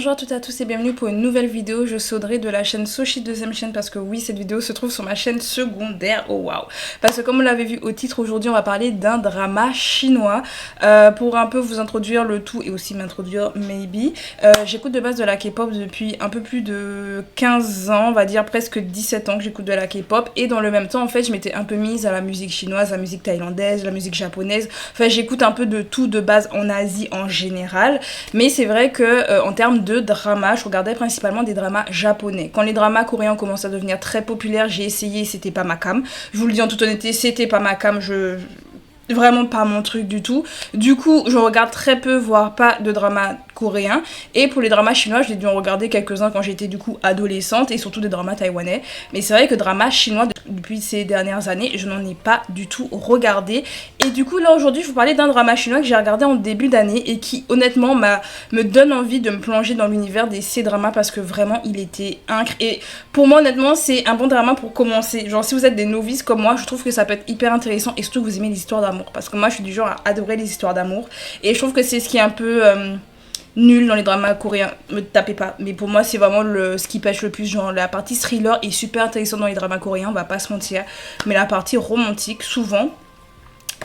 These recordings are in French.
Bonjour à toutes et à tous et bienvenue pour une nouvelle vidéo. Je suis Audrey de la chaîne Soshi deuxième chaîne parce que oui, cette vidéo se trouve sur ma chaîne secondaire. Oh waouh! Parce que comme vous l'avez vu au titre, aujourd'hui on va parler d'un drama chinois. Pour un peu vous introduire le tout et aussi m'introduire maybe. J'écoute de base de la K-pop depuis un peu plus de 15 ans, on va dire presque 17 ans que j'écoute de la K-pop. Et dans le même temps en fait je m'étais un peu mise à la musique chinoise, la musique thaïlandaise, la musique japonaise. Enfin j'écoute un peu de tout de base en Asie en général. Mais c'est vrai que en termes de drama, je regardais principalement des dramas japonais. Quand les dramas coréens commencent à devenir très populaires, j'ai essayé, c'était pas ma came. Je vous le dis en toute honnêteté, c'était pas ma came, vraiment pas mon truc du tout. Du coup, je regarde très peu, voire pas de dramas coréens. Et pour les dramas chinois, j'ai dû en regarder quelques-uns quand j'étais du coup adolescente et surtout des dramas taïwanais. Mais c'est vrai que dramas chinois, depuis ces dernières années, je n'en ai pas du tout regardé. Et du coup, là aujourd'hui, je vous parlais d'un drama chinois que j'ai regardé en début d'année et qui honnêtement me donne envie de me plonger dans l'univers des C-dramas parce que vraiment, il était incroyable. Et pour moi, honnêtement, c'est un bon drama pour commencer. Genre, si vous êtes des novices comme moi, je trouve que ça peut être hyper intéressant et surtout que vous aimez les histoires d'amour. Parce que moi, je suis du genre à adorer les histoires d'amour. Et je trouve que c'est ce qui est un peu nul dans les dramas coréens. Me tapez pas. Mais pour moi, c'est vraiment ce qui pêche le plus. Genre, la partie thriller est super intéressante dans les dramas coréens, on va pas se mentir. Mais la partie romantique, souvent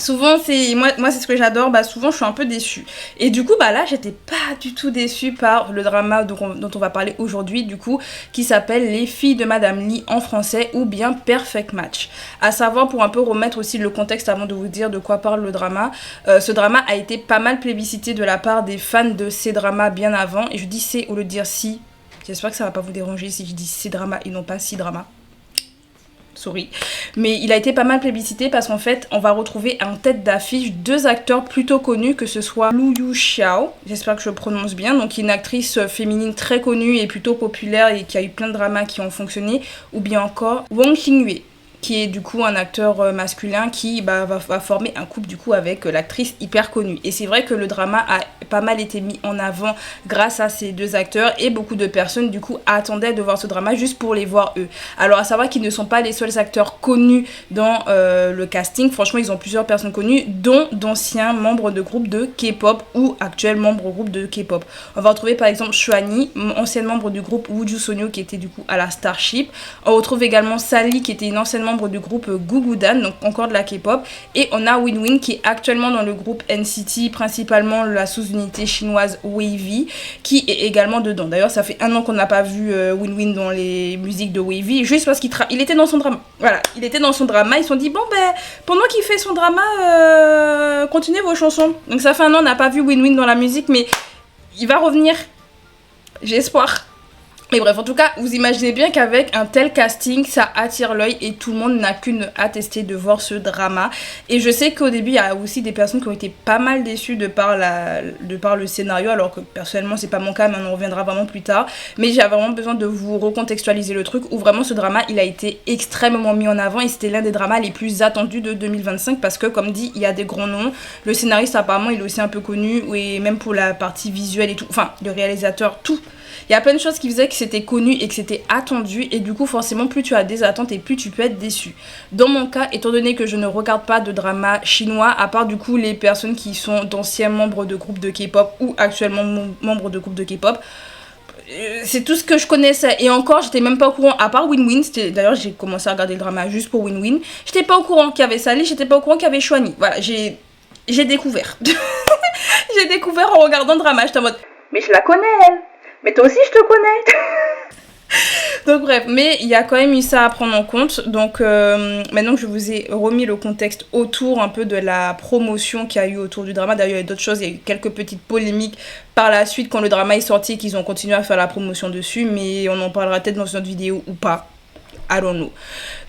c'est moi c'est ce que j'adore. Souvent je suis un peu déçue et du coup là j'étais pas du tout déçue par le drama dont on va parler aujourd'hui, du coup, qui s'appelle Les filles de Madame Lee en français, ou bien Perfect Match. À savoir, pour un peu remettre aussi le contexte avant de vous dire de quoi parle le drama, ce drama a été pas mal plébiscité de la part des fans de ces dramas bien avant, et je dis c'est au lieu de dire si. J'espère que ça va pas vous déranger si je dis ces dramas et non pas si dramas. Sorry. Mais il a été pas mal plébiscité parce qu'en fait on va retrouver en tête d'affiche deux acteurs plutôt connus, que ce soit Lu Yu Xiao, j'espère que je prononce bien, donc une actrice féminine très connue et plutôt populaire et qui a eu plein de dramas qui ont fonctionné, ou bien encore Wang Xingyue, qui est du coup un acteur masculin qui va former un couple du coup avec l'actrice hyper connue. Et c'est vrai que le drama a pas mal été mis en avant grâce à ces deux acteurs et beaucoup de personnes du coup attendaient de voir ce drama juste pour les voir eux. Alors à savoir qu'ils ne sont pas les seuls acteurs connus dans le casting, franchement ils ont plusieurs personnes connues, dont d'anciens membres de groupes de K-pop ou actuels membres de groupes de K-pop. On va retrouver par exemple Xuani, ancienne membre du groupe Wooju Sonyo qui était du coup à la Starship. On retrouve également Sally qui était une ancienne membre du groupe Gugudan, donc encore de la K-pop, et on a Winwin qui est actuellement dans le groupe NCT, principalement la sous-unité chinoise Wavy, qui est également dedans. D'ailleurs ça fait un an qu'on n'a pas vu Winwin dans les musiques de Wavy, juste parce qu'il était dans son drama. Voilà, il était dans son drama, ils se sont dit bon pendant qu'il fait son drama, continuez vos chansons. Donc ça fait un an on n'a pas vu Winwin dans la musique, mais il va revenir, j'ai espoir. Mais bref, en tout cas, vous imaginez bien qu'avec un tel casting, ça attire l'œil et tout le monde n'a qu'une attestée de voir ce drama. Et je sais qu'au début, il y a aussi des personnes qui ont été pas mal déçues de par le scénario, alors que personnellement, c'est pas mon cas, mais on en reviendra vraiment plus tard. Mais j'ai vraiment besoin de vous recontextualiser le truc, où vraiment ce drama, il a été extrêmement mis en avant et c'était l'un des dramas les plus attendus de 2025 parce que, comme dit, il y a des grands noms. Le scénariste, apparemment, il est aussi un peu connu, et même pour la partie visuelle et tout, enfin, le réalisateur, tout. Il y a plein de choses qui faisaient que c'était connu et que c'était attendu, et du coup forcément plus tu as des attentes et plus tu peux être déçu. Dans mon cas, étant donné que je ne regarde pas de drama chinois, à part du coup les personnes qui sont d'anciens membres de groupes de K-pop ou actuellement membres de groupes de K-pop, c'est tout ce que je connaissais. Et encore, j'étais même pas au courant, à part Winwin. D'ailleurs, j'ai commencé à regarder le drama juste pour Winwin. J'étais pas au courant qu'il y avait Sally, j'étais pas au courant qu'il y avait Xuani. Voilà, j'ai découvert. J'ai découvert en regardant le drama. J'étais en mode, mais je la connais elle. Mais toi aussi je te connais. Donc bref, mais il y a quand même eu ça à prendre en compte. Donc maintenant que je vous ai remis le contexte autour un peu de la promotion qu'il y a eu autour du drama, d'ailleurs il y a d'autres choses, il y a eu quelques petites polémiques par la suite quand le drama est sorti et qu'ils ont continué à faire la promotion dessus, mais on en parlera peut-être dans une autre vidéo ou pas, I don't know.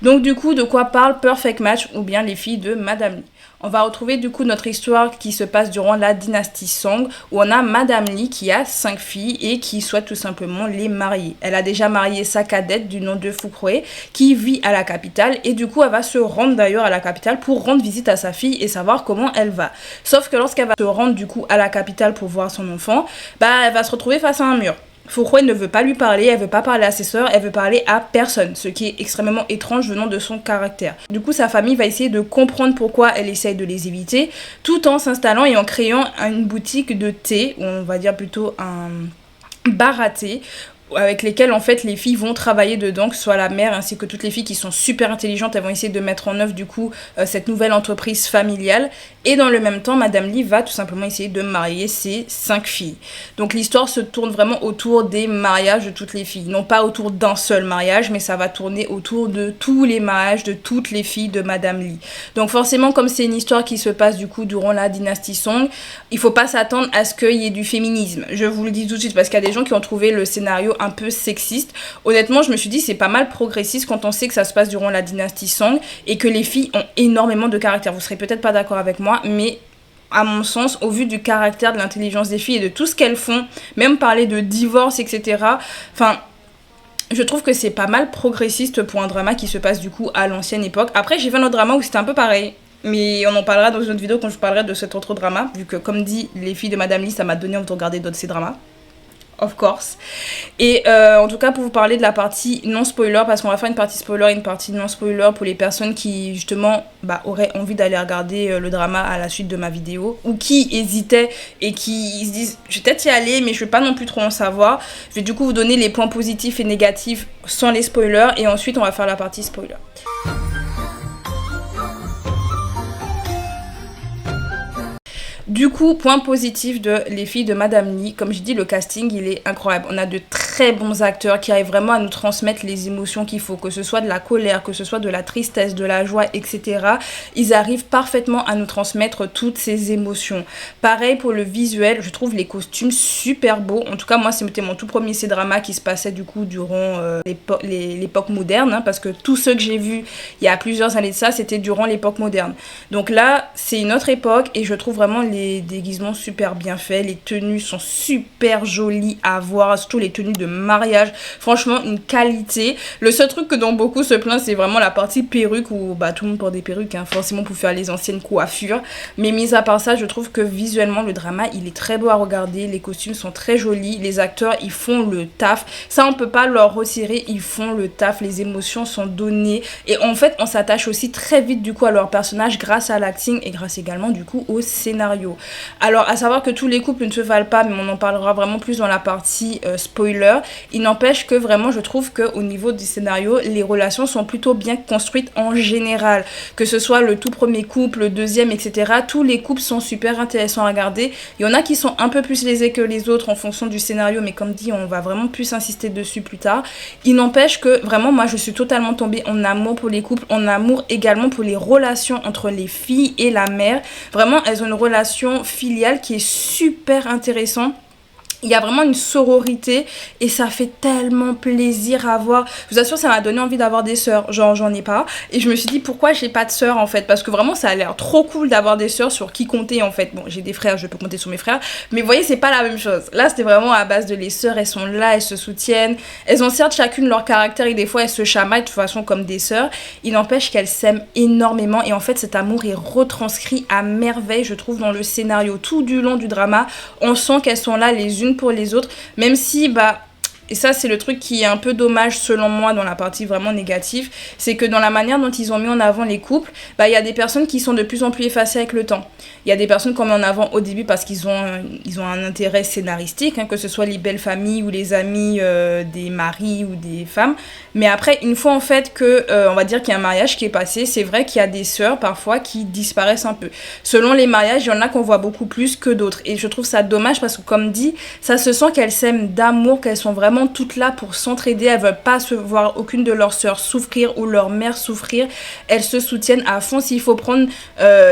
Donc du coup, de quoi parle Perfect Match, ou bien Les filles de Madame Lee? On va retrouver du coup notre histoire qui se passe durant la dynastie Song, où on a Madame Lee qui a 5 filles et qui souhaite tout simplement les marier. Elle a déjà marié sa cadette du nom de Fukrue qui vit à la capitale, et du coup elle va se rendre d'ailleurs à la capitale pour rendre visite à sa fille et savoir comment elle va. Sauf que lorsqu'elle va se rendre du coup à la capitale pour voir son enfant, elle va se retrouver face à un mur. Fukrue ne veut pas lui parler, elle veut pas parler à ses sœurs, elle veut parler à personne, ce qui est extrêmement étrange venant de son caractère. Du coup, sa famille va essayer de comprendre pourquoi elle essaye de les éviter, tout en s'installant et en créant une boutique de thé, ou on va dire plutôt un baratés avec lesquels en fait les filles vont travailler dedans, que ce soit la mère ainsi que toutes les filles qui sont super intelligentes, elles vont essayer de mettre en œuvre du coup cette nouvelle entreprise familiale. Et dans le même temps, Madame Lee va tout simplement essayer de marier ses 5 filles. Donc l'histoire se tourne vraiment autour des mariages de toutes les filles, non pas autour d'un seul mariage, mais ça va tourner autour de tous les mariages de toutes les filles de Madame Lee. Donc forcément, comme c'est une histoire qui se passe du coup durant la dynastie Song, il faut pas s'attendre à ce qu'il y ait du féminisme. Je vous le dis tout de suite parce qu'il y a des gens qui ont trouvé le scénario un peu sexiste. Honnêtement, je me suis dit c'est pas mal progressiste quand on sait que ça se passe durant la dynastie Song et que les filles ont énormément de caractère. Vous serez peut-être pas d'accord avec moi, mais à mon sens, au vu du caractère, de l'intelligence des filles et de tout ce qu'elles font, même parler de divorce, etc. Enfin, je trouve que c'est pas mal progressiste pour un drama qui se passe du coup à l'ancienne époque. Après, j'ai vu un autre drama où c'était un peu pareil. Mais on en parlera dans une autre vidéo quand je vous parlerai de cet autre drama. Vu que, comme dit, les filles de Madame Lee, ça m'a donné envie de regarder d'autres de ces dramas. Of course. Et en tout cas, pour vous parler de la partie non spoiler, parce qu'on va faire une partie spoiler et une partie non spoiler pour les personnes qui justement auraient envie d'aller regarder le drama à la suite de ma vidéo, ou qui hésitaient et qui se disent je vais peut-être y aller mais je vais pas non plus trop en savoir. Je vais du coup vous donner les points positifs et négatifs sans les spoilers et ensuite on va faire la partie spoiler. Du coup, point positif de Les filles de Madame Lee, comme je dis, le casting il est incroyable. On a de très bons acteurs qui arrivent vraiment à nous transmettre les émotions qu'il faut, que ce soit de la colère, que ce soit de la tristesse, de la joie, etc. Ils arrivent parfaitement à nous transmettre toutes ces émotions. Pareil pour le visuel, je trouve les costumes super beaux. En tout cas, moi, c'était mon tout premier C-drama qui se passait du coup durant l'époque moderne, hein, parce que tous ceux que j'ai vus il y a plusieurs années de ça, c'était durant l'époque moderne. Donc là, c'est une autre époque et je trouve vraiment les déguisements super bien faits, les tenues sont super jolies à voir, surtout les tenues de mariage, franchement une qualité. Le seul truc que dont beaucoup se plaignent, c'est vraiment la partie perruque où tout le monde porte des perruques, hein, forcément pour faire les anciennes coiffures, mais mis à part ça, je trouve que visuellement le drama il est très beau à regarder, les costumes sont très jolis, les acteurs ils font le taf, ça on peut pas leur retirer, ils font le taf, les émotions sont données et en fait on s'attache aussi très vite du coup à leur personnage grâce à l'acting et grâce également du coup au scénario. Alors à savoir que tous les couples ne se valent pas, mais on en parlera vraiment plus dans la partie spoiler. Il n'empêche que vraiment je trouve qu'au niveau du scénario les relations sont plutôt bien construites en général, que ce soit le tout premier couple, le deuxième, etc. Tous les couples sont super intéressants à regarder. Il y en a qui sont un peu plus lésés que les autres en fonction du scénario, mais comme dit on va vraiment plus insister dessus plus tard. Il n'empêche que vraiment moi je suis totalement tombée en amour pour les couples, en amour également pour les relations entre les filles et la mère. Vraiment elles ont une relation filiale qui est super intéressante. Il y a vraiment une sororité et ça fait tellement plaisir à voir. Je vous assure, ça m'a donné envie d'avoir des sœurs. Genre, j'en ai pas. Et je me suis dit, pourquoi j'ai pas de sœurs en fait? Parce que vraiment, ça a l'air trop cool d'avoir des sœurs sur qui compter en fait. Bon, j'ai des frères, je peux compter sur mes frères. Mais vous voyez, c'est pas la même chose. Là, c'était vraiment à base de les sœurs, elles sont là, elles se soutiennent. Elles ont certes chacune leur caractère et des fois, elles se chamaillent de toute façon comme des sœurs. Il n'empêche qu'elles s'aiment énormément. Et en fait, cet amour est retranscrit à merveille, je trouve, dans le scénario. Tout du long du drama, on sent qu'elles sont là les unes pour les autres, même si et ça c'est le truc qui est un peu dommage selon moi dans la partie vraiment négative, c'est que dans la manière dont ils ont mis en avant les couples, il y a des personnes qui sont de plus en plus effacées avec le temps. Il y a des personnes qu'on met en avant au début parce qu'ils ont un intérêt scénaristique, hein, que ce soit les belles familles ou les amis des maris ou des femmes. Mais après, une fois en fait que on va dire qu'il y a un mariage qui est passé, c'est vrai qu'il y a des sœurs parfois qui disparaissent un peu. Selon les mariages, il y en a qu'on voit beaucoup plus que d'autres. Et je trouve ça dommage parce que comme dit, ça se sent qu'elles s'aiment d'amour, qu'elles sont vraiment toutes là pour s'entraider. Elles veulent pas se voir aucune de leurs sœurs souffrir ou leur mère souffrir. Elles se soutiennent à fond. S'il faut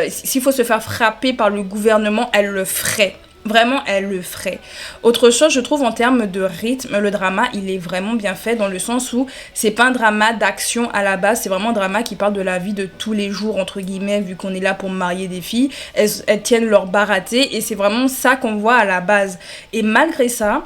s'il faut se faire frapper par le gouvernement, elles le feraient. Vraiment, elle le ferait. Autre chose, je trouve en termes de rythme, le drama, il est vraiment bien fait dans le sens où c'est pas un drama d'action à la base, c'est vraiment un drama qui parle de la vie de tous les jours, entre guillemets, vu qu'on est là pour marier des filles. Elles tiennent leur baraté et c'est vraiment ça qu'on voit à la base. Et malgré ça,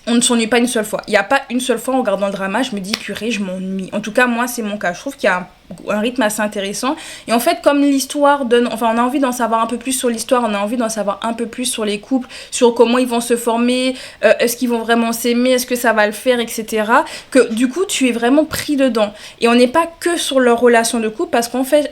on ne s'ennuie pas une seule fois. Il n'y a pas une seule fois en regardant le drama, je me dis purée, je m'ennuie. En tout cas, moi, c'est mon cas. Je trouve qu'il y a un rythme assez intéressant. Et en fait, comme l'histoire donne... Enfin, on a envie d'en savoir un peu plus sur l'histoire, on a envie d'en savoir un peu plus sur les couples, sur comment ils vont se former, est-ce qu'ils vont vraiment s'aimer, est-ce que ça va le faire, etc. Que du coup, tu es vraiment pris dedans. Et on n'est pas que sur leur relation de couple, parce qu'en fait,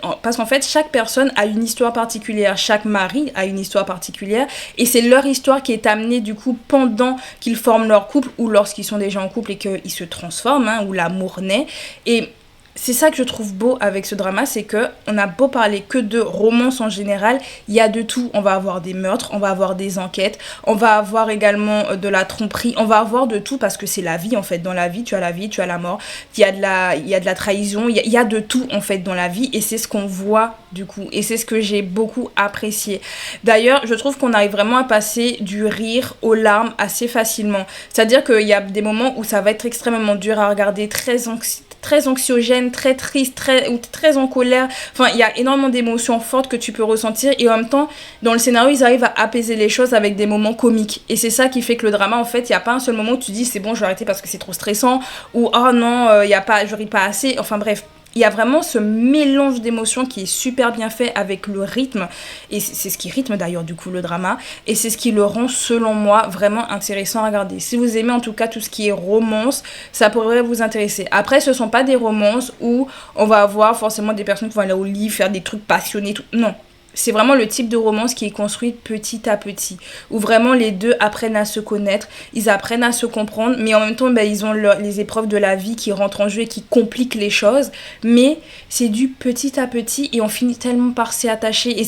chaque personne a une histoire particulière, chaque mari a une histoire particulière, et c'est leur histoire qui est amenée du coup pendant qu'ils forment leur couple, ou lorsqu'ils sont déjà en couple et qu'ils se transforment, hein, où l'amour naît. Et c'est ça que je trouve beau avec ce drama, c'est que on a beau parler que de romance en général, il y a de tout. On va avoir des meurtres, on va avoir des enquêtes, on va avoir également de la tromperie, on va avoir de tout parce que c'est la vie en fait. Dans la vie, tu as la mort, il y a de la trahison, il y a de tout en fait dans la vie, et c'est ce qu'on voit du coup, et c'est ce que j'ai beaucoup apprécié. D'ailleurs, je trouve qu'on arrive vraiment à passer du rire aux larmes assez facilement. C'est-à-dire qu'il y a des moments où ça va être extrêmement dur à regarder, très anxiogène, très triste, très en colère. Enfin, il y a énormément d'émotions fortes que tu peux ressentir, et en même temps, dans le scénario, ils arrivent à apaiser les choses avec des moments comiques. Et c'est ça qui fait que le drama, en fait, il n'y a pas un seul moment où tu dis c'est bon, je vais arrêter parce que c'est trop stressant, ou oh non, je ris pas assez. Enfin bref. Il y a vraiment ce mélange d'émotions qui est super bien fait avec le rythme, et c'est ce qui rythme d'ailleurs du coup le drama, et c'est ce qui le rend selon moi vraiment intéressant à regarder. Si vous aimez en tout cas tout ce qui est romance, ça pourrait vous intéresser. Après, ce sont pas des romances où on va avoir forcément des personnes qui vont aller au lit, faire des trucs passionnés, tout. Non. C'est vraiment le type de romance qui est construite petit à petit, où vraiment les deux apprennent à se connaître, ils apprennent à se comprendre, mais en même temps, ils ont les épreuves de la vie qui rentrent en jeu et qui compliquent les choses, mais c'est du petit à petit, et on finit tellement par s'y attacher. Et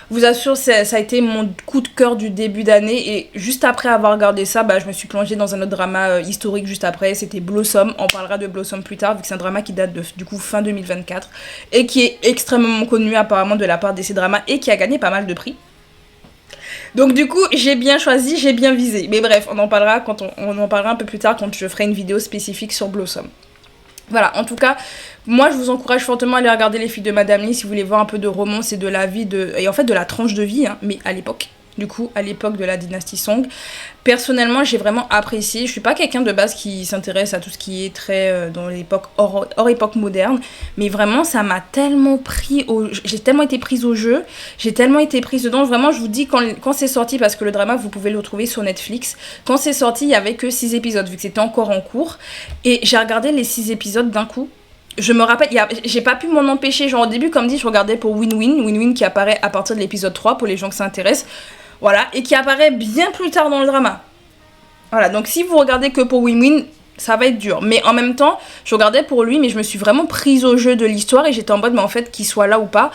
je vous assure, ça a été mon coup de cœur du début d'année, et juste après avoir regardé ça, je me suis plongée dans un autre drama historique juste après, c'était Blossom. On parlera de Blossom plus tard, vu que c'est un drama qui date du coup fin 2024, et qui est extrêmement connu apparemment de la part d'essai drama, et qui a gagné pas mal de prix. Donc du coup, j'ai bien choisi, j'ai bien visé. Mais bref, on en parlera on en parlera un peu plus tard quand je ferai une vidéo spécifique sur Blossom. Voilà, en tout cas, moi je vous encourage fortement à aller regarder Les Filles de Madame Lee si vous voulez voir un peu de romance et de la vie, et en fait de la tranche de vie, hein, mais à l'époque. Du coup, à l'époque de la dynastie Song. Personnellement, j'ai vraiment apprécié. Je suis pas quelqu'un de base qui s'intéresse à tout ce qui est très dans l'époque hors époque moderne, mais vraiment, ça m'a tellement j'ai tellement été prise au jeu, j'ai tellement été prise dedans. Vraiment, je vous dis, quand c'est sorti, parce que le drama, vous pouvez le retrouver sur Netflix, quand c'est sorti, il y avait que 6 épisodes, vu que c'était encore en cours, et j'ai regardé les 6 épisodes d'un coup. Je me rappelle, j'ai pas pu m'en empêcher. Genre au début, comme dit, je regardais pour Win-Win qui apparaît à partir de l'épisode 3 pour les gens qui s'intéressent. Voilà, et qui apparaît bien plus tard dans le drama. Voilà, donc si vous regardez que pour Win-Win, ça va être dur. Mais en même temps, je regardais pour lui, mais je me suis vraiment prise au jeu de l'histoire, et j'étais en mode, mais en fait, qu'il soit là ou pas,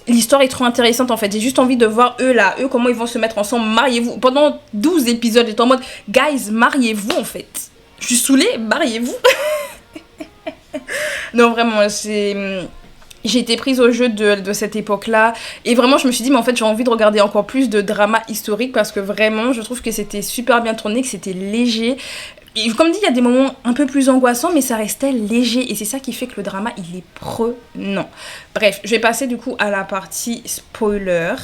l'histoire est trop intéressante en fait. J'ai juste envie de voir eux comment ils vont se mettre ensemble. Mariez-vous. Pendant 12 épisodes, j'étais en mode, guys, mariez-vous en fait. Je suis saoulée, mariez-vous. Non, vraiment, j'ai été prise au jeu de cette époque-là, et vraiment je me suis dit mais en fait j'ai envie de regarder encore plus de drama historique, parce que vraiment je trouve que c'était super bien tourné, que c'était léger. Et comme dit, il y a des moments un peu plus angoissants, mais ça restait léger, et c'est ça qui fait que le drama il est prenant. Bref, je vais passer du coup à la partie spoiler.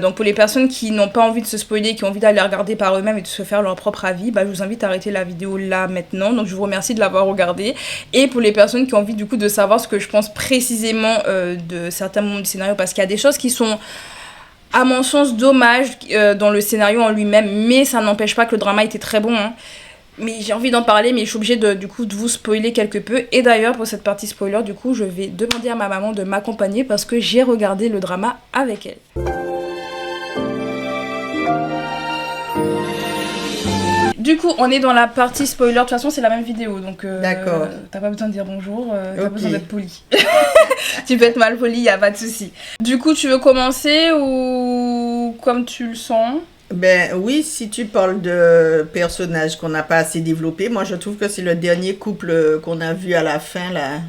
Donc pour les personnes qui n'ont pas envie de se spoiler, qui ont envie d'aller regarder par eux-mêmes et de se faire leur propre avis, je vous invite à arrêter la vidéo là maintenant. Donc je vous remercie de l'avoir regardée. Et pour les personnes qui ont envie du coup de savoir ce que je pense précisément de certains moments du scénario, parce qu'il y a des choses qui sont à mon sens dommages dans le scénario en lui-même, mais ça n'empêche pas que le drama était très bon, hein. Mais j'ai envie d'en parler, mais je suis obligée de vous spoiler quelque peu. Et d'ailleurs, pour cette partie spoiler, du coup, je vais demander à ma maman de m'accompagner, parce que j'ai regardé le drama avec elle. Du coup, on est dans la partie spoiler. De toute façon, c'est la même vidéo, donc d'accord. T'as pas besoin de dire bonjour, t'as besoin d'être poli. Tu peux être mal poli, y a pas de souci. Du coup, tu veux commencer ou comme tu le sens? Ben oui, si tu parles de personnages qu'on n'a pas assez développés, moi je trouve que c'est le dernier couple qu'on a vu à la fin là.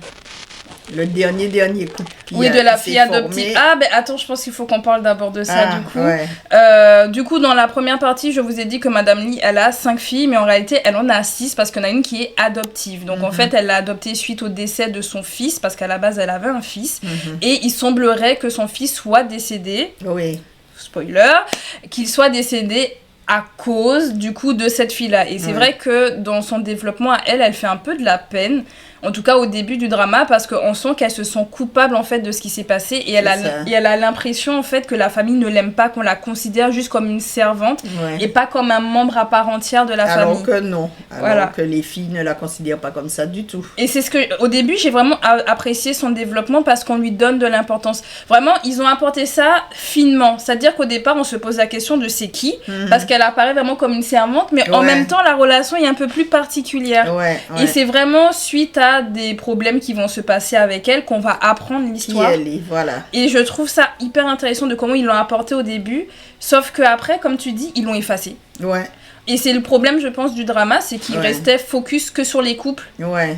Le dernier couple de la fille adoptive. Ah, attends, je pense qu'il faut qu'on parle d'abord de ça, du coup. Ouais. Du coup, dans la première partie, je vous ai dit que Madame Lee, elle a 5 filles, mais en réalité, elle en a 6, parce qu'il y en a une qui est adoptive. Donc, en fait, elle l'a adoptée suite au décès de son fils, parce qu'à la base, elle avait un fils. Et il semblerait que son fils soit décédé. Oui. Spoiler, qu'il soit décédé à cause du coup de cette fille-là. Et c'est vrai que dans son développement à elle fait un peu de la peine, en tout cas au début du drama, parce qu'on sent qu'elle se sent coupable en fait de ce qui s'est passé et elle a l'impression en fait que la famille ne l'aime pas, qu'on la considère juste comme une servante et pas comme un membre à part entière de la famille. Alors que non, alors que les filles ne la considèrent pas comme ça du tout. Et c'est ce que, au début, j'ai vraiment apprécié son développement parce qu'on lui donne de l'importance. Vraiment, ils ont apporté ça finement. C'est-à-dire qu'au départ, on se pose la question de c'est qui, parce qu'elle apparaît vraiment comme une servante, mais en même temps, la relation est un peu plus particulière. Et c'est vraiment suite à des problèmes qui vont se passer avec elle qu'on va apprendre l'histoire. Qui elle est, voilà. Et je trouve ça hyper intéressant de comment ils l'ont apporté au début, sauf qu'après, comme tu dis, ils l'ont effacé. Et c'est le problème, je pense, du drama, c'est qu'il restait focus que sur les couples.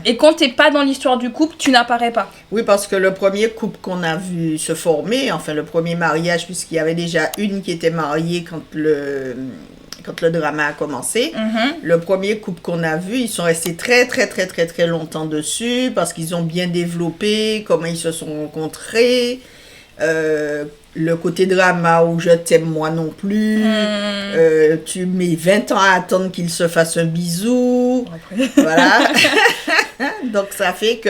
Et quand t'es pas dans l'histoire du couple, tu n'apparais pas. Oui, parce que le premier couple qu'on a vu se former, enfin le premier mariage, puisqu'il y avait déjà une qui était mariée quand le drama a commencé. Le premier couple qu'on a vu, ils sont restés très longtemps dessus parce qu'ils ont bien développé comment ils se sont rencontrés. Le côté drama où je t'aime moi non plus, tu mets 20 ans à attendre qu'il se fasse un bisou, voilà. Donc ça fait que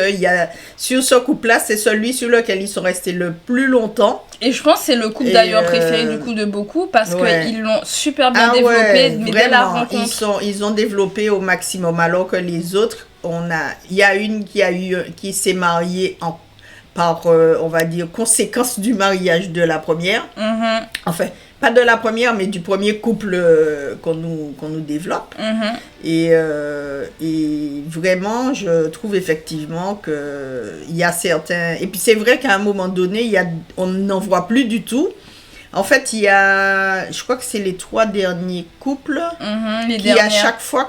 sur ce couple-là, c'est celui sur lequel ils sont restés le plus longtemps. Et je pense que c'est le couple d'ailleurs préféré du coup de beaucoup parce qu'ils l'ont super bien développé, mais dès la rencontre. Ils ont développé au maximum, alors que les autres, il y a une qui s'est mariée par, on va dire, conséquence du mariage de la première. Enfin, pas de la première, mais du premier couple qu'on nous développe. Et vraiment, je trouve effectivement qu'il y a certains... Et puis c'est vrai qu'à un moment donné, on n'en voit plus du tout. En fait, je crois que c'est les 3 derniers couples à chaque fois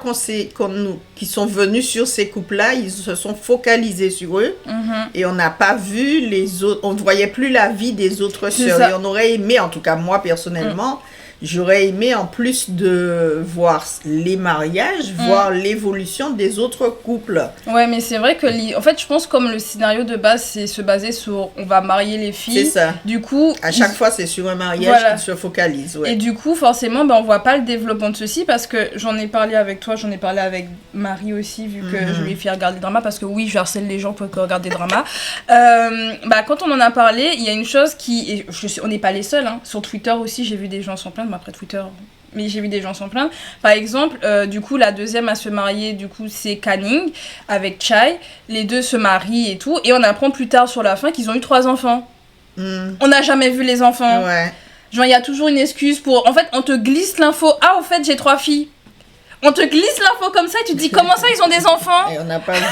qui sont venus sur ces couples-là, ils se sont focalisés sur eux et on n'a pas vu les autres, on ne voyait plus la vie des autres sœurs. Et on aurait aimé, en tout cas moi personnellement, j'aurais aimé en plus de voir les mariages, voir l'évolution des autres couples. Ouais, mais c'est vrai que, en fait, je pense comme le scénario de base, c'est se baser sur on va marier les filles. C'est ça. Du coup, à chaque fois, c'est sur un mariage qu'ils se focalisent. Et du coup, forcément, on voit pas le développement de ceci parce que j'en ai parlé avec toi, j'en ai parlé avec Marie aussi, vu que je lui ai fait regarder le drama parce que oui, je harcèle les gens pour regarder des dramas. Quand on en a parlé, il y a une chose on n'est pas les seuls. Sur Twitter aussi, j'ai vu des gens s'en plaindre. Après Twitter, mais j'ai vu des gens s'en plaindre. Par exemple, du coup, la deuxième à se marier, du coup, c'est Canning avec Chai. Les deux se marient et tout. Et on apprend plus tard sur la fin qu'ils ont eu 3 enfants. On n'a jamais vu les enfants. Genre, il y a toujours une excuse pour... En fait, on te glisse l'info. Ah, au fait, j'ai 3 filles. On te glisse l'info comme ça et tu te dis comment ça ils ont des enfants. Et on n'a pas vu.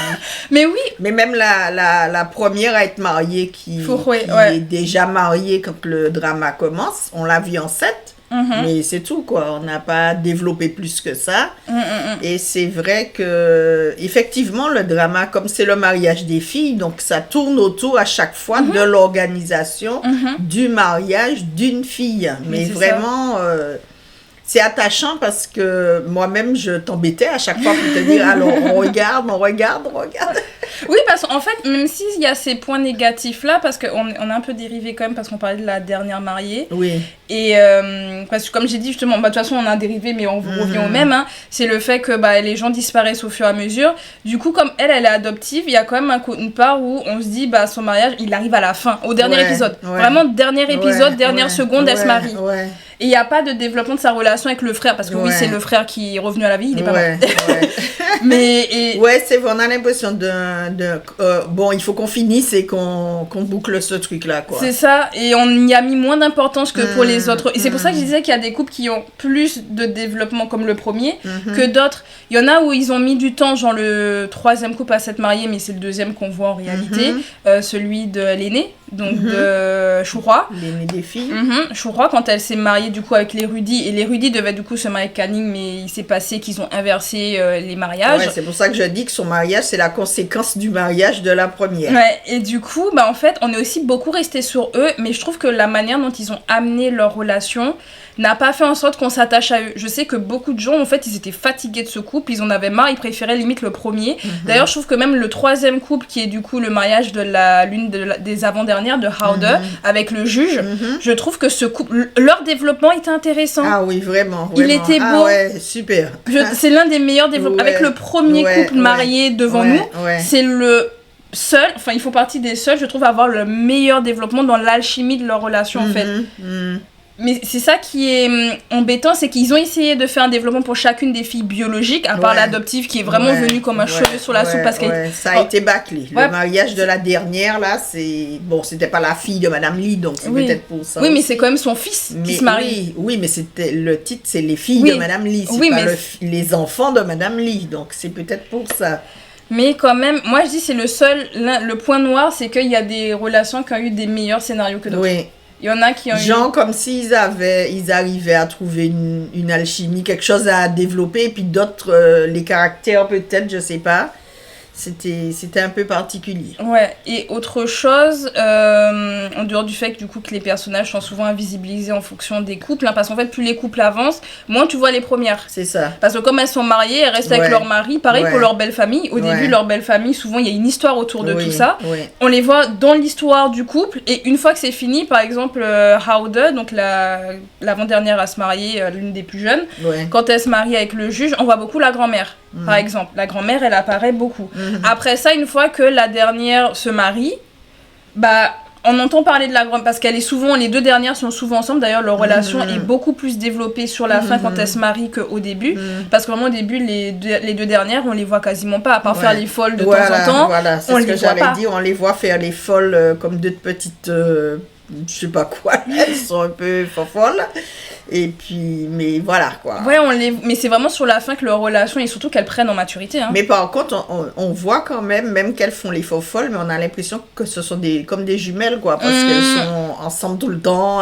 Mais oui. Mais même la première à être mariée qui est déjà mariée quand le drama commence, on l'a vu enceinte. Mais c'est tout quoi, on n'a pas développé plus que ça. Et c'est vrai que effectivement le drama, comme c'est le mariage des filles, donc ça tourne autour à chaque fois de l'organisation du mariage d'une fille. Mais vraiment c'est attachant parce que moi-même je t'embêtais à chaque fois pour te dire alors on regarde. Oui, parce qu'en fait, même s'il y a ces points négatifs là, parce qu'on a un peu dérivé quand même, parce qu'on parlait de la dernière mariée. Oui. Et parce que comme j'ai dit justement, de toute façon on a dérivé, mais on revient au même. C'est le fait que les gens disparaissent au fur et à mesure. Du coup, comme elle est adoptive, il y a quand même une part où on se dit, son mariage, il arrive à la fin, au dernier épisode. Vraiment, dernier épisode, dernière seconde, elle se marie. Et il n'y a pas de développement de sa relation avec le frère, parce que oui, c'est le frère qui est revenu à la vie, il n'est pas mort. Ouais, c'est vrai, on a l'impression bon, il faut qu'on finisse et qu'on boucle ce truc-là, quoi. C'est ça, et on y a mis moins d'importance que pour les autres. Et c'est pour ça que je disais qu'il y a des couples qui ont plus de développement comme le premier que d'autres. Il y en a où ils ont mis du temps, genre le 3e couple à s'être marié, mais c'est le 2e qu'on voit en réalité, celui de l'aîné, donc de Shura. L'aîné des filles. Shura, quand elle s'est mariée du coup avec les Rudy, et les Rudy devaient du coup se marier avec Canning, mais il s'est passé qu'ils ont inversé les mariages. Ouais, c'est pour ça que je dis que son mariage, c'est la conséquence du mariage de la première. Ouais, et du coup, en fait, on est aussi beaucoup resté sur eux, mais je trouve que la manière dont ils ont amené leur relation n'a pas fait en sorte qu'on s'attache à eux. Je sais que beaucoup de gens, en fait, ils étaient fatigués de ce couple, ils en avaient marre, ils préféraient limite le premier. D'ailleurs, je trouve que même le 3e couple, qui est du coup le mariage de l'une des avant-dernières, de Howder, avec le juge, je trouve que ce couple, leur développement développement était intéressant. Ah oui, vraiment. Il était beau. Ah ouais, super. C'est l'un des meilleurs développements. Avec le premier couple marié devant nous, c'est le seul, enfin ils font partie des seuls, je trouve, à avoir le meilleur développement dans l'alchimie de leur relation en fait. Mais c'est ça qui est embêtant, c'est qu'ils ont essayé de faire un développement pour chacune des filles biologiques, à part l'adoptive qui est vraiment venue comme un cheveu sur la soupe parce qu'elle... Ça a été bâclé. Le mariage de la dernière, là, c'est... Bon, c'était pas la fille de Madame Lee, donc c'est peut-être pour ça. Oui, mais c'est quand même son fils qui se marie. Oui, mais c'était le titre, c'est les filles de Madame Lee, c'est pas les enfants de Madame Lee, donc c'est peut-être pour ça. Mais quand même, moi je dis c'est le point noir, c'est qu'il y a des relations qui ont eu des meilleurs scénarios que d'autres. Oui. Il y en a qui ont genre comme s'ils arrivaient à trouver une alchimie, quelque chose à développer, et puis d'autres, les caractères peut-être, je sais pas. C'était un peu particulier. Ouais, et autre chose, en dehors du fait que, du coup, que les personnages sont souvent invisibilisés en fonction des couples, hein, parce qu'en fait, plus les couples avancent, moins tu vois les premières. C'est ça. Parce que comme elles sont mariées, elles restent avec leur mari, pareil pour leur belle famille. Au début, leur belle famille, souvent, il y a une histoire autour de tout ça. On les voit dans l'histoire du couple, et une fois que c'est fini, par exemple, Howder, donc l'avant-dernière à se marier, l'une des plus jeunes, quand elle se marie avec le juge, on voit beaucoup la grand-mère. Par exemple, la grand-mère, elle apparaît beaucoup. Après ça, une fois que la dernière se marie, bah, on entend parler de la grand-mère, parce qu'elle est souvent, les deux dernières sont souvent ensemble, d'ailleurs leur relation est beaucoup plus développée sur la fin quand elles se marient qu'au début, parce que vraiment au début, les deux dernières, on les voit quasiment pas, à part faire les folles de temps en temps, voilà, c'est ce que j'allais dire, on les voit faire les folles comme deux petites... je sais pas quoi, elles sont un peu folles. Et puis, mais voilà quoi. Ouais, mais c'est vraiment sur la fin que leur relation, et surtout qu'elles prennent en maturité. Hein. Mais par contre, on voit quand même qu'elles font les faux folles, mais on a l'impression que ce sont comme des jumelles quoi, parce qu'elles sont ensemble tout le temps,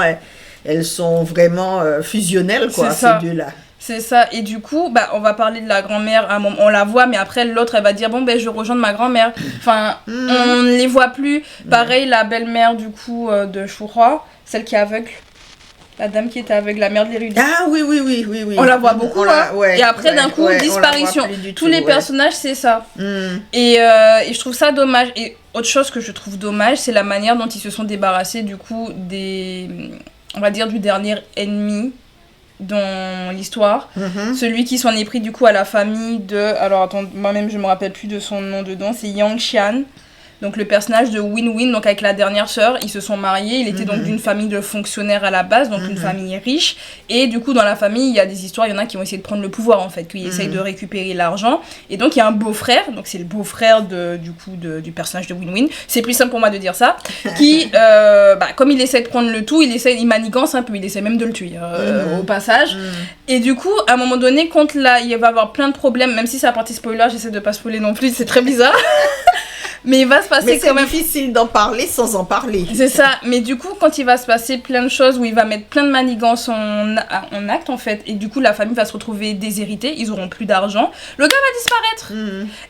elles sont vraiment fusionnelles quoi, ces deux-là. C'est ça, et du coup, bah, on va parler de la grand-mère, à un moment, on la voit, mais après l'autre, elle va dire, bon, ben, je rejoins ma grand-mère. Enfin, on ne les voit plus. Pareil, la belle-mère, du coup, de Shura, celle qui est aveugle. La dame qui était aveugle, la mère de l'érudit. Ah oui. On la voit beaucoup, et après, d'un coup, disparition. Tous les personnages, c'est ça. Et je trouve ça dommage. Et autre chose que je trouve dommage, c'est la manière dont ils se sont débarrassés, du coup, on va dire, du dernier ennemi dans l'histoire. Celui qui s'en est pris, du coup, à la famille de... Alors, attends, moi-même, je me rappelle plus de son nom dedans. C'est Yang Xian. Donc le personnage de Win-Win, donc avec la dernière sœur, ils se sont mariés. Il était donc d'une famille de fonctionnaires à la base, donc une famille riche. Et du coup, dans la famille, il y a des histoires, il y en a qui vont essayer de prendre le pouvoir, en fait, qui essayent de récupérer l'argent. Et donc, il y a un beau-frère, donc c'est le beau-frère du personnage de Win-Win. C'est plus simple pour moi de dire ça. Qui, comme il essaie de prendre le tout, il manigance un peu, il essaie même de le tuer, au passage. Et du coup, à un moment donné, quand là, il va avoir plein de problèmes, même si c'est la partie spoiler, j'essaie de pas spoiler non plus, c'est très bizarre. Mais il va se passer quand même... c'est difficile d'en parler sans en parler. C'est ça. Mais du coup, quand il va se passer plein de choses où il va mettre plein de manigances en acte, en fait, et du coup, la famille va se retrouver déshéritée, ils auront plus d'argent, le gars va disparaître.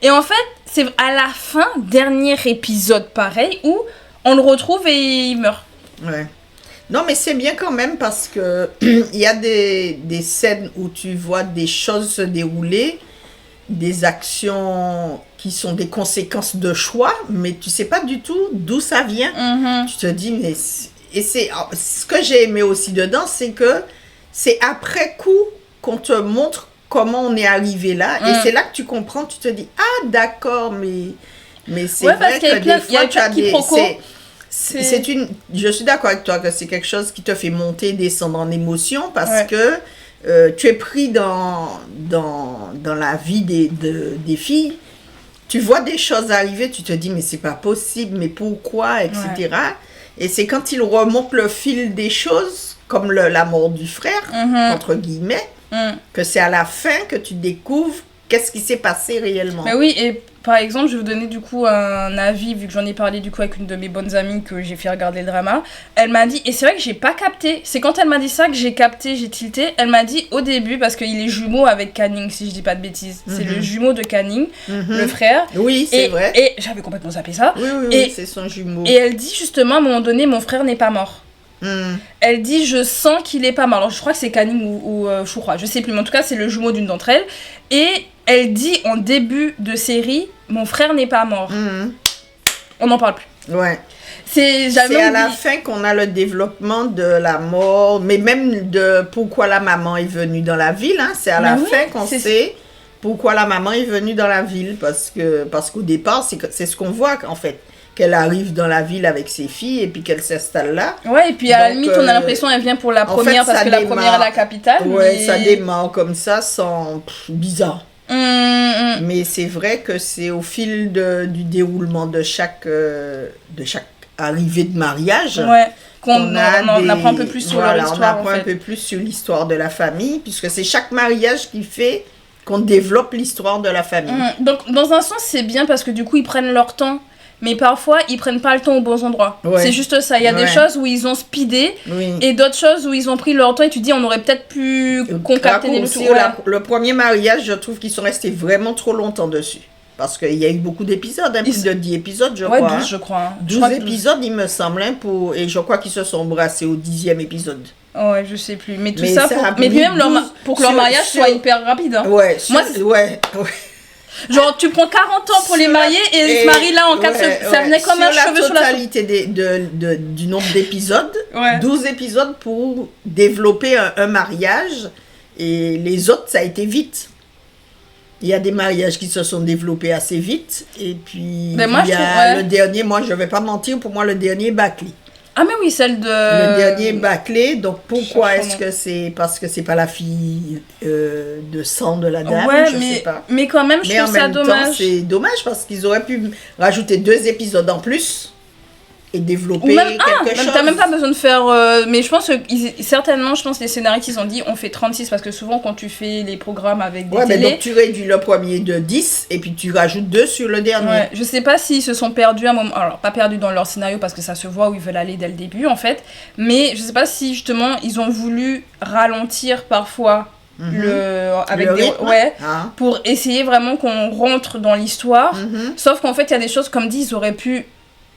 Et en fait, c'est à la fin, dernier épisode pareil, où on le retrouve et il meurt. Ouais. Non, mais c'est bien quand même parce que il y a des scènes où tu vois des choses se dérouler, des actions qui sont des conséquences de choix, mais tu sais pas du tout d'où ça vient. Tu te dis, mais... Et ce que j'ai aimé aussi dedans, c'est que c'est après coup qu'on te montre comment on est arrivé là, et c'est là que tu comprends, tu te dis, ah d'accord, mais c'est vrai que des fois, tu as des... Je suis d'accord avec toi que c'est quelque chose qui te fait monter et descendre en émotion, parce que tu es pris dans la vie des filles, tu vois des choses arriver, tu te dis mais c'est pas possible, mais pourquoi, etc. Et c'est quand il remonte le fil des choses, comme la mort du frère, entre guillemets, que c'est à la fin que tu découvres qu'est-ce qui s'est passé réellement. Mais oui, et par exemple, je vais vous donner du coup un avis, vu que j'en ai parlé du coup avec une de mes bonnes amies que j'ai fait regarder le drama. Elle m'a dit, et c'est vrai que j'ai pas capté, c'est quand elle m'a dit ça que j'ai capté, j'ai tilté. Elle m'a dit au début, parce qu'il est jumeau avec Canning, si je dis pas de bêtises. C'est le jumeau de Canning, le frère. Oui, c'est vrai. Et j'avais complètement zappé ça. Oui, c'est son jumeau. Et elle dit justement, à un moment donné, mon frère n'est pas mort. Elle dit, je sens qu'il est pas mort. Alors je crois que c'est Canning ou Shura, je sais plus, mais en tout cas c'est le jumeau d'une d'entre elles. Et elle dit en début de série, mon frère n'est pas mort. On n'en parle plus. Ouais. C'est à la fin qu'on a le développement de la mort, mais même de pourquoi la maman est venue dans la ville. Hein. C'est à la fin qu'on sait pourquoi la maman est venue dans la ville. Parce qu'au départ, c'est ce qu'on voit en fait. Qu'elle arrive dans la ville avec ses filles et puis qu'elle s'installe là. Ouais, et puis à la limite, on a l'impression qu'elle vient pour la première parce que la première est la capitale. Ouais, ça démarre comme ça, sans bizarre. Mais c'est vrai que c'est au fil du déroulement de chaque arrivée de mariage qu'on apprend un peu plus sur leur histoire. On apprend un peu plus sur l'histoire de la famille, puisque c'est chaque mariage qui fait qu'on développe l'histoire de la famille. Donc, dans un sens, c'est bien parce que du coup, ils prennent leur temps. Mais parfois, ils prennent pas le temps aux bons endroits. Ouais. C'est juste ça. Il y a des choses où ils ont speedé et d'autres choses où ils ont pris leur temps et tu dis on aurait peut-être pu concaténer le tout. Le premier mariage, je trouve qu'ils sont restés vraiment trop longtemps dessus. Parce qu'il y a eu beaucoup d'épisodes, plus de 10 épisodes, je crois. 12, je crois. 12 épisodes, il me semble, et je crois qu'ils se sont embrassés au 10e épisode. Ouais, je sais plus. Mais tout ça, mais puis même pour que leur mariage soit hyper rapide. Hein. Genre, tu prends 40 ans pour les marier et ils se marient là en 4 semaines. Ça venait comme un cheveu sur la totalité du nombre d'épisodes, 12 épisodes pour développer un mariage. Et les autres, ça a été vite. Il y a des mariages qui se sont développés assez vite. Et puis, le dernier, moi, je ne vais pas mentir, pour moi, le dernier est bâclé. Ah mais oui, celle de... Le dernier bâclé, donc pourquoi est-ce que c'est... Parce que c'est pas la fille de sang de la dame, je sais pas. Mais quand même, je trouve ça dommage. C'est dommage parce qu'ils auraient pu rajouter 2 épisodes en plus et développer quelque chose. T'as même pas besoin de faire... mais je pense que certainement, les scénaristes, ils ont dit on fait 36 parce que souvent quand tu fais les programmes avec des télés... mais donc tu réduis le premier de 10 et puis tu rajoutes 2 sur le dernier. Ouais, je sais pas s'ils se sont perdus à un moment... Alors, pas perdus dans leur scénario parce que ça se voit où ils veulent aller dès le début, en fait. Mais je sais pas si, justement, ils ont voulu ralentir parfois pour essayer vraiment qu'on rentre dans l'histoire. Sauf qu'en fait, il y a des choses, comme dit, ils auraient pu...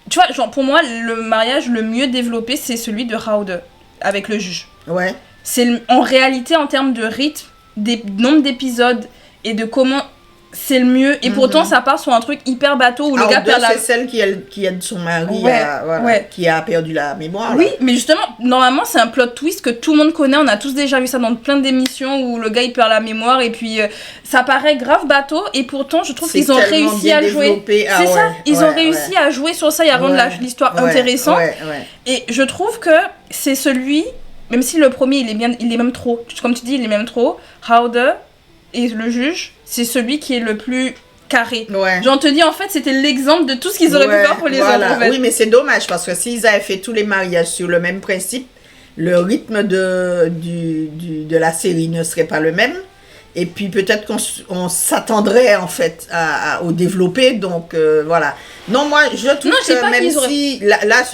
Tu vois, genre pour moi, le mariage le mieux développé, c'est celui de Raude avec le juge. Ouais. C'est en réalité, en termes de rythme, des nombres d'épisodes et de comment c'est le mieux. Et pourtant, ça part sur un truc hyper bateau où le gars perd la... c'est celle qui aide son mari qui a perdu la mémoire. Oui, mais justement, normalement, c'est un plot twist que tout le monde connaît. On a tous déjà vu ça dans plein d'émissions où le gars, il perd la mémoire et puis ça paraît grave bateau. Et pourtant, je trouve qu'ils ont réussi à le jouer. C'est ça, ils ont réussi à jouer sur ça et à rendre l'histoire intéressante. Et je trouve que c'est celui, même si le premier, il est même trop. Comme tu dis, il est même trop. Raude et le juge, c'est celui qui est le plus carré. J'en te dis, en fait, c'était l'exemple de tout ce qu'ils auraient pu faire pour les autres. En fait. Oui, mais c'est dommage parce que s'ils avaient fait tous les mariages sur le même principe, le rythme de la série ne serait pas le même. Et puis peut-être qu'on s'attendrait en fait au développer. Donc voilà. Non, moi je trouve que même si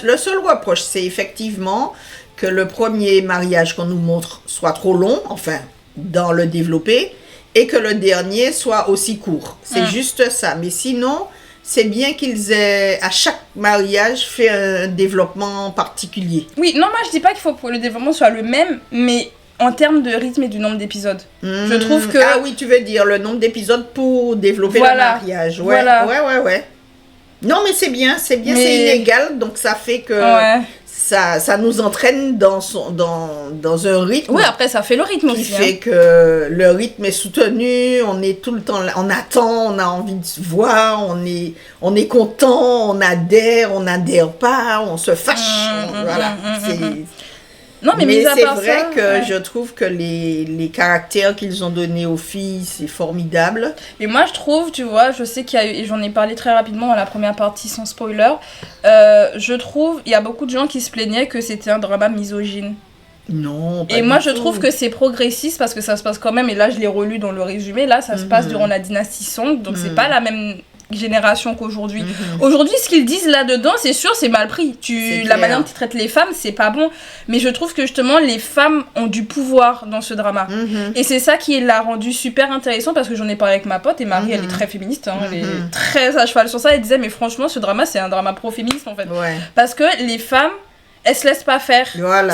le seul reproche, c'est effectivement que le premier mariage qu'on nous montre soit trop long, enfin, dans le développé, et que le dernier soit aussi court. C'est juste ça. Mais sinon, c'est bien qu'ils aient, à chaque mariage, fait un développement particulier. Oui, non, moi je dis pas qu'il faut que le développement soit le même, mais en termes de rythme et du nombre d'épisodes. Je trouve que... Ah oui, tu veux dire le nombre d'épisodes pour développer le mariage. Ouais. Non, mais c'est bien, c'est inégal, donc ça fait que... Ça nous entraîne dans un rythme. Oui, après, ça fait le rythme aussi. Qui fait que le rythme est soutenu, on est tout le temps là, on attend, on a envie de se voir, on est content, on adhère pas, on se fâche. Voilà. Non, mais c'est vrai que je trouve que les caractères qu'ils ont donnés aux filles, c'est formidable. Mais moi, je trouve, tu vois, je sais qu'il y a eu, et j'en ai parlé très rapidement dans la première partie sans spoiler, je trouve, il y a beaucoup de gens qui se plaignaient que c'était un drama misogyne. Non, pas et moi, du je tout. trouve que c'est progressiste parce que ça se passe quand même, et là, je l'ai relu dans le résumé, là, ça se passe durant la dynastie Song, donc c'est pas la même génération qu'aujourd'hui. Aujourd'hui, ce qu'ils disent là-dedans, c'est sûr, c'est mal pris. La manière dont ils traitent les femmes, c'est pas bon. Mais je trouve que justement, les femmes ont du pouvoir dans ce drama. Et c'est ça qui l'a rendu super intéressant parce que j'en ai parlé avec ma pote et Marie, elle est très féministe, elle est très à cheval sur ça. Elle disait, mais franchement, ce drama, c'est un drama pro-féministe en fait. Parce que les femmes, elles se laissent pas faire.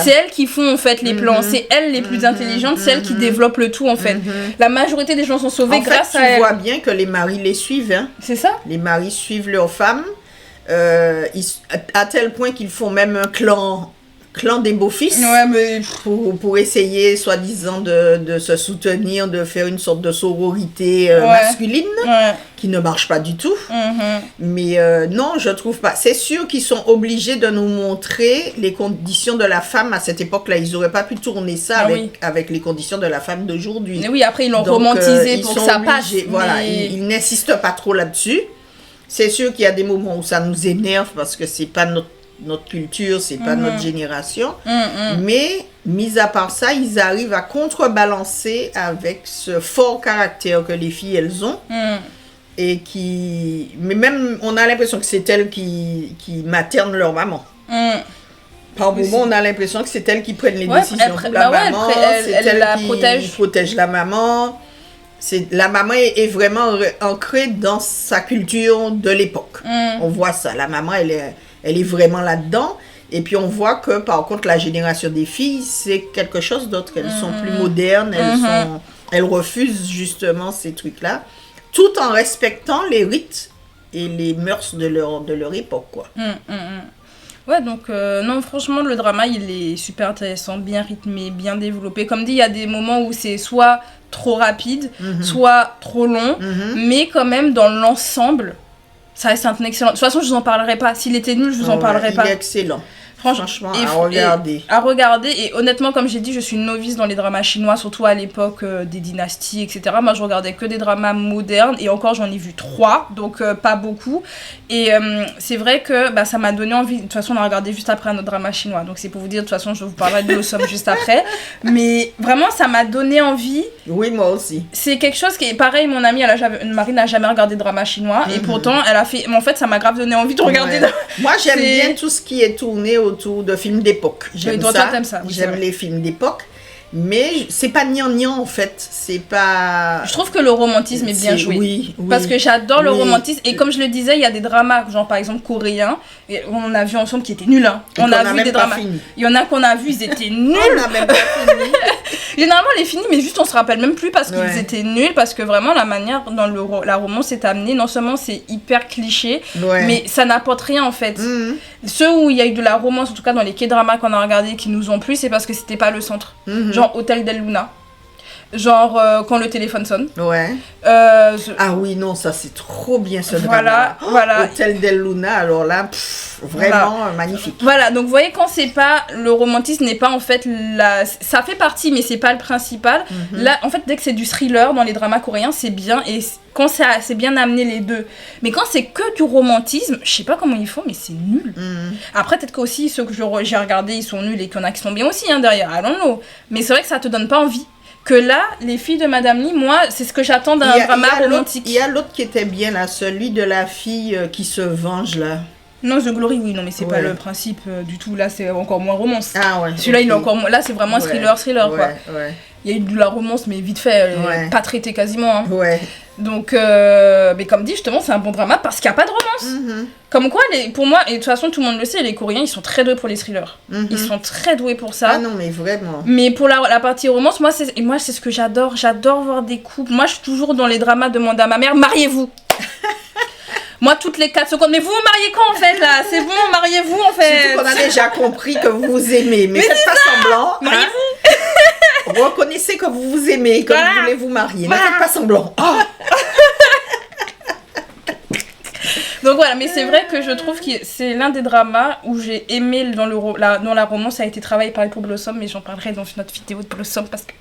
C'est elles qui font en fait les plans, c'est elles les plus intelligentes, c'est elles qui développent le tout en fait. La majorité des gens sont sauvés grâce à elles. Tu vois bien que les maris les suivent. Hein. C'est ça. Les maris suivent leurs femmes. À tel point qu'ils font même un clan des beaux-fils. Ouais, mais... Pour essayer, soi-disant, de se soutenir, de faire une sorte de sororité masculine, qui ne marche pas du tout. Mais non, je trouve pas. C'est sûr qu'ils sont obligés de nous montrer les conditions de la femme à cette époque-là. Ils n'auraient pas pu tourner ça avec les conditions de la femme d'aujourd'hui. Mais oui, après, ils l'ont romantisé pour que ça passe. Voilà, ils n'insistent pas trop là-dessus. C'est sûr qu'il y a des moments où ça nous énerve parce que c'est pas notre culture, c'est pas notre génération. Mais, mis à part ça, ils arrivent à contrebalancer avec ce fort caractère que les filles, elles ont. Et mais même, on a l'impression que c'est elles qui maternent leur maman. Par moment, on a l'impression que c'est elles qui prennent les décisions pour la maman. C'est elles qui protègent la maman. La maman est vraiment ancrée dans sa culture de l'époque. On voit ça. La maman, elle est vraiment là-dedans. Et puis on voit que par contre la génération des filles, c'est quelque chose d'autre. Elles sont plus modernes, elles refusent justement ces trucs-là, tout en respectant les rites et les mœurs de leur époque, quoi. Ouais, donc non, franchement, le drama, il est super intéressant, bien rythmé, bien développé. Comme dit, il y a des moments où c'est soit trop rapide, soit trop long, mais quand même, dans l'ensemble, ça reste un excellent. De toute façon, je vous en parlerai pas. S'il était nul, je vous en parlerai pas. Il est excellent. Franchement, à regarder. Et honnêtement, comme j'ai dit, je suis une novice dans les dramas chinois, surtout à l'époque des dynasties, etc. Moi, je regardais que des dramas modernes. Et encore, j'en ai vu 3, donc pas beaucoup. Et c'est vrai que ça m'a donné envie. De toute façon, on a regardé juste après un autre drama chinois. Donc c'est pour vous dire, de toute façon, je vous parlerai de Blossom juste après. Mais vraiment, ça m'a donné envie. Oui, moi aussi. C'est quelque chose qui est pareil. Mon amie, Marie n'a jamais regardé de drama chinois. Et pourtant, elle a fait... Mais en fait, ça m'a grave donné envie de regarder. Moi, j'aime bien tout ce qui est tourné autour de films d'époque. J'aime ça. J'aime les films d'époque. Mais c'est pas gnangnan en fait, c'est pas... Je trouve que le romantisme est bien joué. Oui. Parce que j'adore le romantisme. Et comme je le disais, il y a des dramas, genre par exemple coréens, et on a vu ensemble qui étaient nuls. Hein. On a vu des dramas. Il y en a qu'on a vu, ils étaient nuls. On n'a même pas fini. Généralement, les finis, mais juste on se rappelle même plus parce qu'ils étaient nuls. Parce que vraiment, la manière dont la romance est amenée, non seulement c'est hyper cliché, mais ça n'apporte rien en fait. Ceux où il y a eu de la romance, en tout cas dans les K-dramas qu'on a regardés qui nous ont plu, c'est parce que c'était pas le centre. Genre Hôtel del Luna. Genre quand le téléphone sonne. Ah oui, non, ça c'est trop bien ce drama. Voilà. Hôtel del Luna, alors là, vraiment magnifique. Voilà, donc vous voyez, quand c'est pas... Le romantisme n'est pas en fait... Ça fait partie, mais c'est pas le principal. Là, en fait, dès que c'est du thriller dans les dramas coréens, c'est bien. Et quand c'est bien amené les deux. Mais quand c'est que du romantisme, je sais pas comment ils font, mais c'est nul. Après, peut-être qu'aussi, ceux que j'ai regardés, ils sont nuls et qu'il y en a qui sont bien aussi, hein, derrière. Allons-nous. Mais c'est vrai que ça te donne pas envie. Que là, les filles de Madame Lee, moi, c'est ce que j'attends d'un drama romantique. Il y a l'autre qui était bien là, celui de la fille qui se venge là. Non, The Glory, oui, non, mais c'est pas le principe du tout. Là, c'est encore moins romance. Ah ouais. Celui-là, il est encore moins. Là, c'est vraiment thriller, quoi. Il y a eu de la romance, mais vite fait, pas traité quasiment. Hein. Donc, mais comme dit, justement, c'est un bon drama parce qu'il n'y a pas de romance. Comme quoi, pour moi, et de toute façon, tout le monde le sait, les Coréens, ils sont très doués pour les thrillers. Ils sont très doués pour ça. Ah non, mais vraiment. Mais pour la partie romance, moi, c'est ce que j'adore. J'adore voir des couples. Moi, je suis toujours dans les dramas Demande à ma mère, mariez-vous. Moi, toutes les 4 secondes. Mais vous vous mariez quand, en fait, là? C'est bon, mariez-vous, en fait. Surtout qu'on a déjà compris que vous vous aimez. Mais faites pas semblant. Mariez-vous. Reconnaissez que vous vous aimez, que vous voulez vous marier. Ne faites pas semblant. Donc voilà, mais c'est vrai que je trouve que c'est l'un des dramas où j'ai aimé dans la romance. Ça a été travaillé par pour Blossom, mais j'en parlerai dans une autre vidéo de Blossom parce que...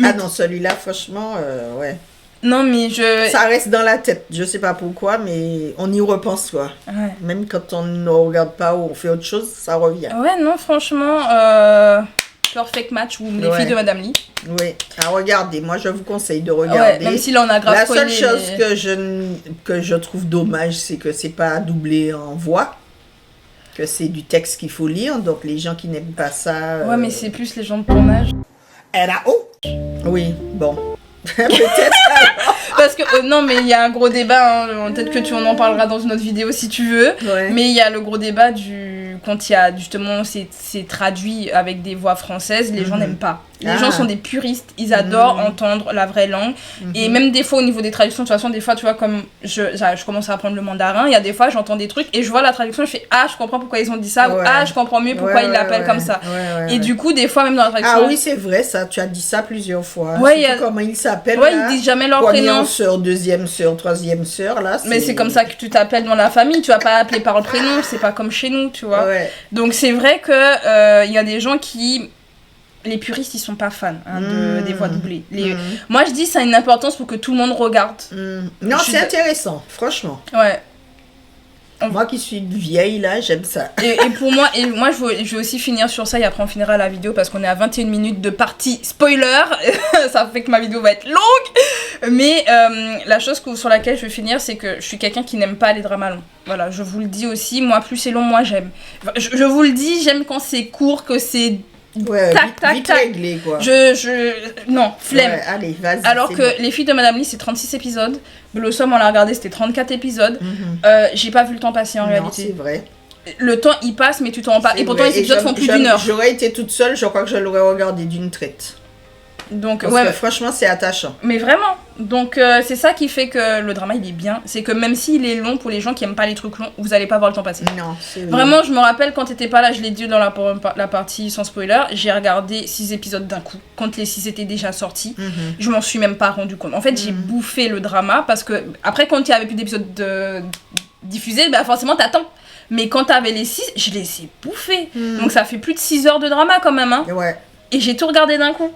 Ah non, celui-là, franchement, ouais. Non, mais ça reste dans la tête, je sais pas pourquoi, mais on y repense, quoi. Même quand on ne regarde pas ou on fait autre chose, ça revient. Ouais, non, franchement, Perfect Match ou Les filles de Madame Lee. Oui, à regarder. Moi, je vous conseille de regarder. Même si là, on a grave la seule chose que je trouve dommage, c'est que c'est pas doublé en voix, que c'est du texte qu'il faut lire, donc les gens qui n'aiment pas ça... Ouais, mais c'est plus les gens de ton âge. Oui, bon. Peut-être. Parce que non, mais il y a un gros débat, hein. Peut-être que on en parlera dans une autre vidéo si tu veux, mais il y a le gros débat du quand il y a justement c'est traduit avec des voix françaises, les gens n'aiment pas. Les gens sont des puristes, ils adorent entendre la vraie langue. Et même des fois au niveau des traductions, de toute façon, des fois, tu vois, comme je commence à apprendre le mandarin, il y a des fois j'entends des trucs et je vois la traduction, je fais ah, je comprends pourquoi ils ont dit ça, ou ah, je comprends mieux pourquoi ils l'appellent comme ça. Et du coup, des fois, même dans la traduction. Ah oui, c'est vrai, ça, tu as dit ça plusieurs fois. Comment ils s'appellent. Ouais, ils disent jamais leur prénom. Première sœur, deuxième sœur, troisième sœur, là. Mais c'est comme ça que tu t'appelles dans la famille, tu vas pas appeler par le prénom, c'est pas comme chez nous, tu vois. Donc c'est vrai que y a des gens qui. Les puristes, ils sont pas fans des voix doublées. Moi, je dis ça a une importance pour que tout le monde regarde. Non, c'est intéressant, franchement. Ouais. Moi qui suis vieille, là, j'aime ça. Et pour moi, je vais aussi finir sur ça et après on finira la vidéo parce qu'on est à 21 minutes de partie spoiler. Ça fait que ma vidéo va être longue. Mais la chose sur laquelle je vais finir, c'est que je suis quelqu'un qui n'aime pas les dramas longs. Voilà, je vous le dis aussi. Moi, plus c'est long, moi j'aime. Je vous le dis, j'aime quand c'est court, que c'est... vite réglé, quoi. Non, flemme. Allez, vas-y. Alors que Les Filles de Madame Lee, c'est 36 épisodes. Blossom, on l'a regardé, c'était 34 épisodes. J'ai pas vu le temps passer en réalité. C'est vrai. Le temps, il passe, mais tu t'en rends pas. Et pourtant, les épisodes font plus d'1 heure. J'aurais été toute seule, je crois que je l'aurais regardé d'une traite. Donc, parce que franchement, c'est attachant. Mais vraiment. Donc, c'est ça qui fait que le drama, il est bien. C'est que même s'il est long, pour les gens qui aiment pas les trucs longs, vous allez pas voir le temps passer. Non, c'est vrai. Vraiment, je me rappelle quand t'étais pas là, je l'ai dit dans la partie sans spoiler, j'ai regardé 6 épisodes d'un coup. Quand les 6 étaient déjà sortis, je m'en suis même pas rendu compte. En fait, j'ai bouffé le drama parce que, après, quand il y avait plus d'épisodes diffusés, bah forcément, t'attends. Mais quand t'avais les 6, je les ai bouffés. Donc, ça fait plus de 6 heures de drama quand même. Hein. Ouais. Et j'ai tout regardé d'un coup.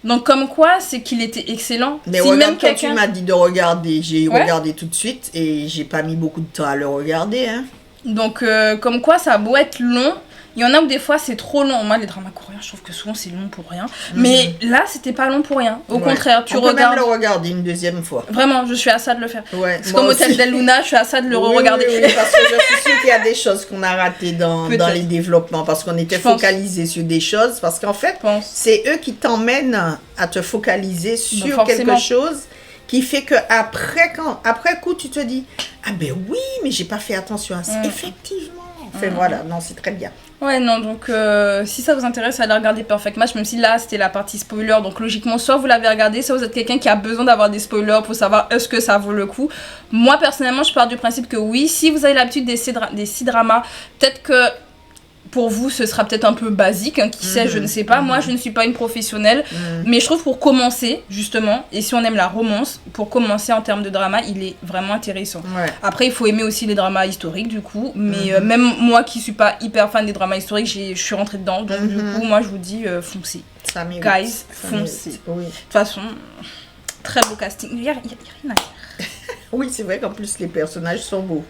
Donc comme quoi, c'est qu'il était excellent. Mais si regarde, même quand tu m'as dit de regarder, j'ai regardé tout de suite et j'ai pas mis beaucoup de temps à le regarder. Hein. Donc comme quoi, ça a beau être long, il y en a où des fois c'est trop long. Moi, les dramas coréens, je trouve que souvent c'est long pour rien. Mais là, c'était pas long pour rien. Au contraire, tu regardes. On peut même le regarder une deuxième fois. Vraiment, je suis à ça de le faire. Ouais, c'est comme Hôtel Del Luna, je suis à ça de le re-regarder. Oui, parce que je suis sûre qu'il y a des choses qu'on a ratées dans les développements parce qu'on était focalisés sur des choses. Parce qu'en fait, c'est eux qui t'emmènent à te focaliser sur quelque chose qui fait que après coup, tu te dis ah ben oui, mais j'ai pas fait attention à ça. Effectivement. Enfin voilà, non, c'est très bien. Ouais, non, donc si ça vous intéresse, allez regarder Perfect Match, même si là c'était la partie spoiler, donc logiquement, soit vous l'avez regardé, soit vous êtes quelqu'un qui a besoin d'avoir des spoilers pour savoir est-ce que ça vaut le coup. Moi personnellement, je pars du principe que oui, si vous avez l'habitude des 6 dramas, peut-être que pour vous ce sera peut-être un peu basique, hein, qui sait, je ne sais pas. Moi je ne suis pas une professionnelle, mais je trouve pour commencer justement, et si on aime la romance, pour commencer en termes de drama, il est vraiment intéressant. Après il faut aimer aussi les dramas historiques du coup, mais même moi qui suis pas hyper fan des dramas historiques, je suis rentrée dedans, donc du coup moi je vous dis foncez. Ça mérite. Guys, foncez. De toute façon, très beau casting, il y a rien à dire. Oui, c'est vrai qu'en plus les personnages sont beaux.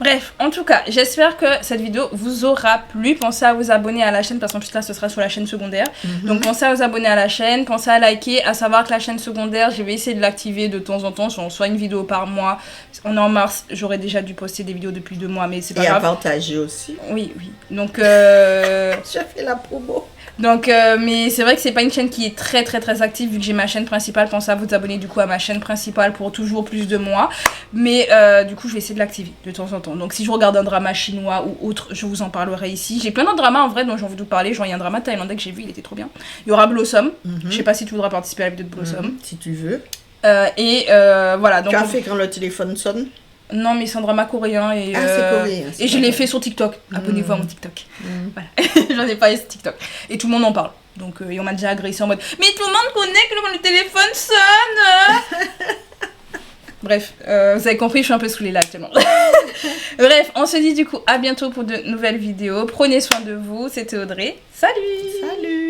Bref, en tout cas, j'espère que cette vidéo vous aura plu. Pensez à vous abonner à la chaîne parce qu'en plus là, ce sera sur la chaîne secondaire. Donc pensez à vous abonner à la chaîne, pensez à liker, à savoir que la chaîne secondaire, je vais essayer de l'activer de temps en temps, soit une vidéo par mois. On est en mars, j'aurais déjà dû poster des vidéos depuis 2 mois, mais c'est pas grave. Et à partager aussi. Oui. Donc j'ai fait la promo. Donc, mais c'est vrai que c'est pas une chaîne qui est très active vu que j'ai ma chaîne principale. Pensez à vous abonner du coup à ma chaîne principale pour toujours plus de moi. Mais du coup, je vais essayer de l'activer de temps en temps. Donc, si je regarde un drama chinois ou autre, je vous en parlerai ici. J'ai plein d'autres dramas en vrai dont j'ai envie de vous parler. Genre, il y a un drama thaïlandais que j'ai vu, il était trop bien. Il y aura Blossom. Je sais pas si tu voudras participer à la vidéo de Blossom. Si tu veux. Voilà. Donc, tu as fait quand le téléphone sonne? Non, mais c'est un drama coréen et, c'est coréen, et je l'ai fait sur TikTok. Abonnez-vous à mon TikTok. Voilà. J'en ai parlé sur TikTok. Et tout le monde en parle. Donc, et on m'a déjà agressé en mode mais tout le monde connaît que quand le téléphone sonne. Bref, vous avez compris, je suis un peu saoulée là actuellement. Bref, on se dit du coup à bientôt pour de nouvelles vidéos. Prenez soin de vous. C'était Audrey. Salut! Salut!